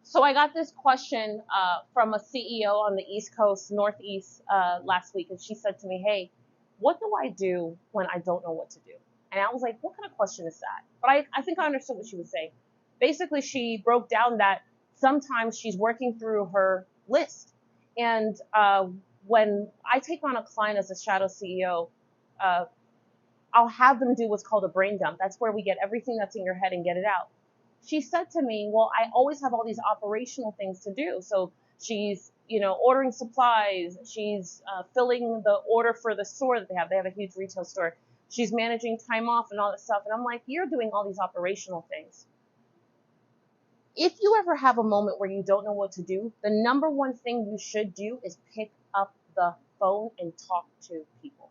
So I got this question from a CEO on the East Coast, Northeast, last week, and she said to me, "Hey, what do I do when I don't know what to do?" And I was like, "What kind of question is that?" But I think I understood what she was saying. Basically, she broke down that sometimes she's working through her list, and when I take on a client as a shadow CEO, uh, I'll have them do what's called a brain dump. That's where we get everything that's in your head and get it out. She said to me, "Well, I always have all these operational things to do." So she's, ordering supplies. She's filling the order for the store that they have. They have a huge retail store. She's managing time off and all that stuff. And I'm like, "You're doing all these operational things. If you ever have a moment where you don't know what to do, the number one thing you should do is pick up the phone and talk to people."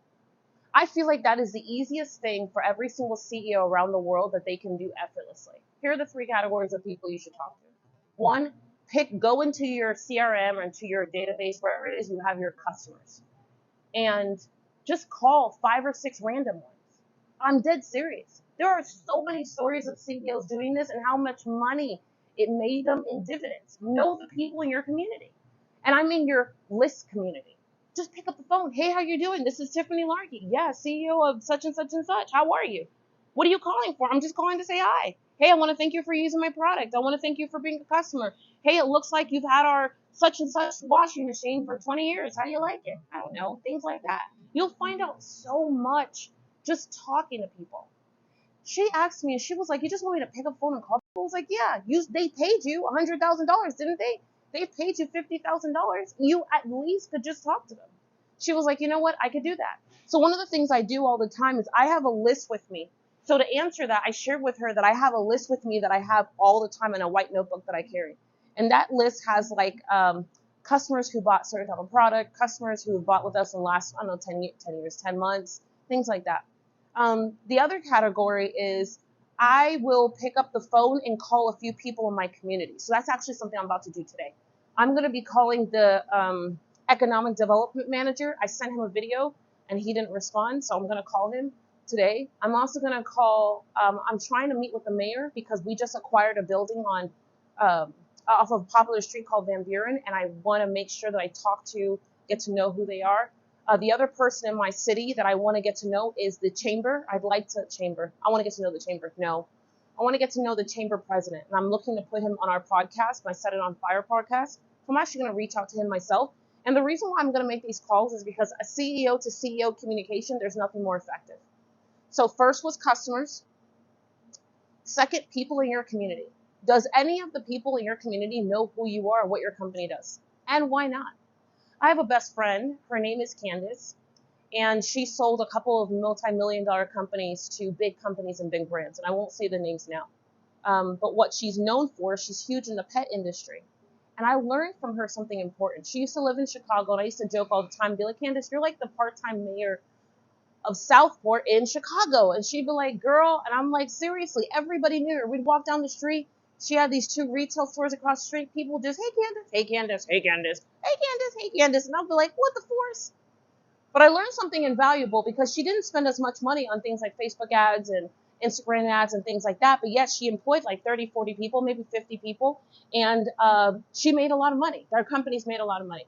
I feel like that is the easiest thing for every single CEO around the world that they can do effortlessly. Here are the three categories of people you should talk to. One, go into your CRM or into your database, wherever it is you have your customers, and just call 5 or 6 random ones. I'm dead serious. There are so many stories of CEOs doing this and how much money it made them in dividends. Know the people in your community. And I mean your list community. Just pick up the phone. "Hey, how you doing? This is Tiffany Larkey. Yeah, CEO of such and such and such. How are you? What are you calling for?" "I'm just calling to say hi." "Hey, I want to thank you for using my product. I want to thank you for being a customer. Hey, it looks like you've had our such and such washing machine for 20 years. How do you like it?" I don't know, things like that. You'll find out so much just talking to people. She asked me, and she was like, "You just want me to pick up the phone and call people?" I was like, "Yeah, they paid you $100,000, didn't they? They paid you $50,000. You at least could just talk to them." She was like, "You know what? I could do that." So one of the things I do all the time is I have a list with me. So to answer that, I shared with her that I have a list with me that I have all the time in a white notebook that I carry. And that list has like customers who bought certain type of product, customers who have bought with us in the last, I don't know, 10 years, 10 months, things like that. The other category is I will pick up the phone and call a few people in my community. So that's actually something I'm about to do today. I'm going to be calling the economic development manager. I sent him a video and he didn't respond, so I'm going to call him today. I'm also going to call, I'm trying to meet with the mayor because we just acquired a building on off of a popular street called Van Buren, and I want to make sure that I get to know who they are. The other person in my city that I want to get to know is the chamber. I want to get to know the chamber. No, I want to get to know the chamber president, and I'm looking to put him on our podcast, my Set It on Fire podcast. So I'm actually going to reach out to him myself. And the reason why I'm going to make these calls is because a CEO to CEO communication, there's nothing more effective. So first was customers. Second, people in your community. Does any of the people in your community know who you are or what your company does? And why not? I have a best friend. Her name is Candace, and she sold a couple of multi-million-dollar companies to big companies and big brands. And I won't say the names now. But what she's known for, she's huge in the pet industry. And I learned from her something important. She used to live in Chicago, and I used to joke all the time, be like, "Candace, you're like the part-time mayor of Southport in Chicago." And she'd be like, "Girl," and I'm like, seriously, everybody knew her. We'd walk down the street. She had these 2 retail stores across the street. People just, "Hey, Candace, hey, Candace, hey, Candace, hey, Candace, hey, Candace." And I'll be like, "What the force?" But I learned something invaluable because she didn't spend as much money on things like Facebook ads and Instagram ads and things like that. But yet she employed like 30, 40 people, maybe 50 people. And she made a lot of money. Their companies made a lot of money.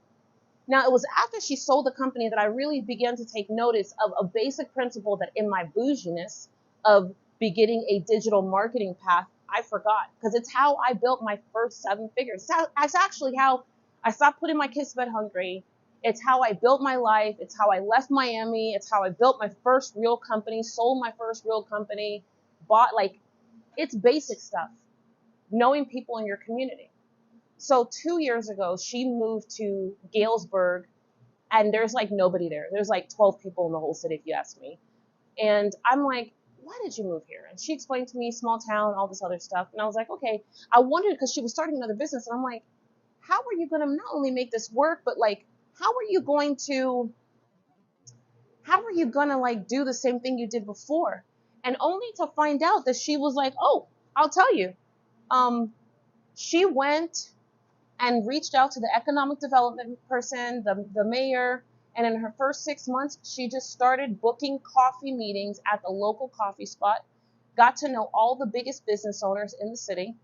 Now, it was after she sold the company that I really began to take notice of a basic principle that in my bouginess of beginning a digital marketing path, I forgot. Because it's how I built my first 7 figures. It's actually how I stopped putting my kids to bed hungry. It's how I built my life. It's how I left Miami. It's how I built my first real company, sold my first real company, it's basic stuff. Knowing people in your community. So 2 years ago, she moved to Galesburg, and there's like nobody there. There's like 12 people in the whole city, if you ask me. And I'm like, "Why did you move here?" And she explained to me, small town, all this other stuff. And I was like, okay. I wondered because she was starting another business, and I'm like, how are you going to not only make this work, but like, how are you going to like do the same thing you did before? And only to find out that she was like, "Oh, I'll tell you." She went and reached out to the economic development person, the mayor, and in her first 6 months, she just started booking coffee meetings at the local coffee spot, got to know all the biggest business owners in the city,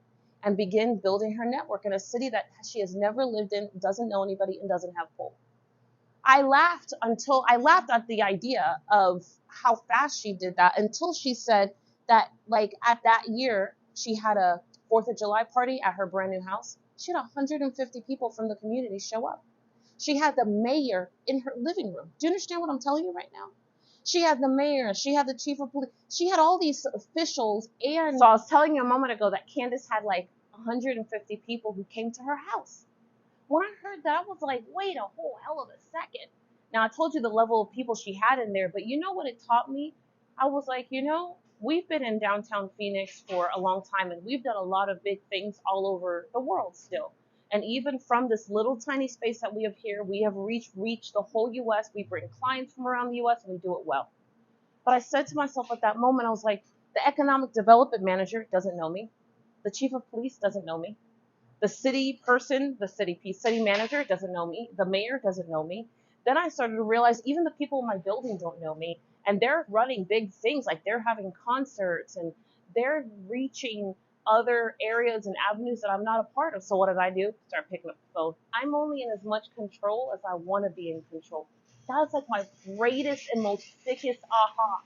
and begin building her network in a city that she has never lived in, doesn't know anybody, and doesn't have pull. I laughed at the idea of how fast she did that until she said that, like, at that year, she had a 4th of July party at her brand new house. She had 150 people from the community show up. She had the mayor in her living room. Do you understand what I'm telling you right now? She had the mayor, she had the chief of police, she had all these officials. And so I was telling you a moment ago that Candace had like 150 people who came to her house. When I heard that, I was like, wait a whole hell of a second. Now, I told you the level of people she had in there, but you know what it taught me? I was like, we've been in downtown Phoenix for a long time, and we've done a lot of big things all over the world still. And even from this little tiny space that we have here, we have reached the whole U.S. We bring clients from around the U.S., and we do it well. But I said to myself at that moment, I was like, the economic development manager doesn't know me. The chief of police doesn't know me. The city person, the city manager doesn't know me. The mayor doesn't know me. Then I started to realize even the people in my building don't know me. And they're running big things, like they're having concerts and they're reaching other areas and avenues that I'm not a part of. So what did I do? Start picking up the phone. I'm only in as much control as I want to be in control. That's like my greatest and most sickest aha,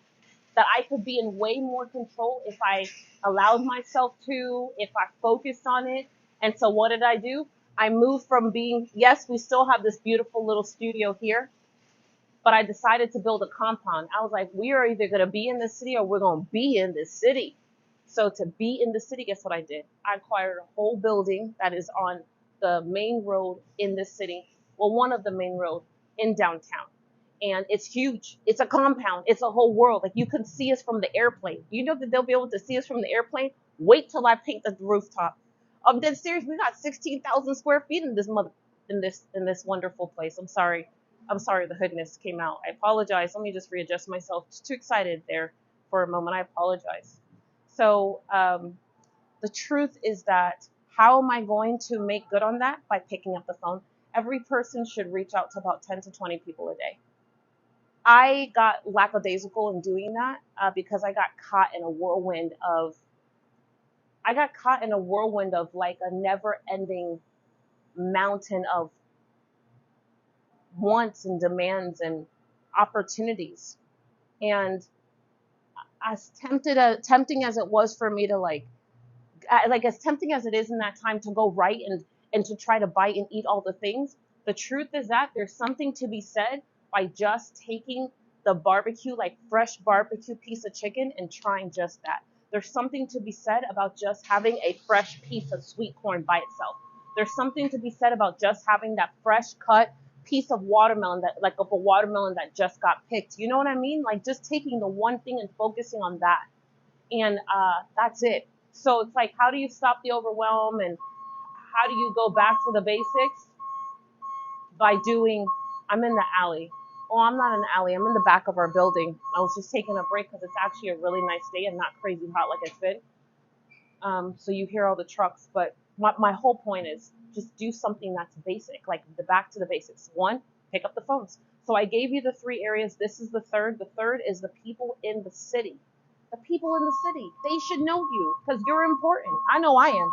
that I could be in way more control if I allowed myself to, if I focused on it. And so what did I do? I moved from being, yes, we still have this beautiful little studio here, but I decided to build a compound. I was like, we are either going to be in this city or we're going to be in this city. So to be in the city, guess what I did? I acquired a whole building that is on the main road in this city. Well, one of the main roads in downtown. And it's huge. It's a compound. It's a whole world. Like, you can see us from the airplane. You know that they'll be able to see us from the airplane? Wait till I paint the rooftop. I'm dead serious. We got 16,000 square feet in this wonderful place. I'm sorry the hoodness came out. I apologize. Let me just readjust myself. Just too excited there for a moment. I apologize. So the truth is that, how am I going to make good on that? By picking up the phone. Every person should reach out to about 10 to 20 people a day. I got lackadaisical in doing that because I got caught in a whirlwind of like a never-ending mountain of wants and demands and opportunities. And as tempting as it was for me to as tempting as it is in that time to go right and to try to bite and eat all the things, the truth is that there's something to be said by just taking the barbecue, like fresh barbecue piece of chicken, and trying just that. There's something to be said about just having a fresh piece of sweet corn by itself. There's something to be said about just having that fresh cut piece of watermelon, of a watermelon that just got picked. You know what I mean? Like, just taking the one thing and focusing on that. And that's it. So it's like, how do you stop the overwhelm, and how do you go back to the basics? By doing, I'm in the alley. Oh, I'm not in the alley. I'm in the back of our building. I was just taking a break because it's actually a really nice day and not crazy hot like it's been. So you hear all the trucks, but my whole point is just do something that's basic, like back to the basics. One, pick up the phones. So I gave you the 3 areas. This is the third. The third is the people in the city. The people in the city, they should know you because you're important. I know I am.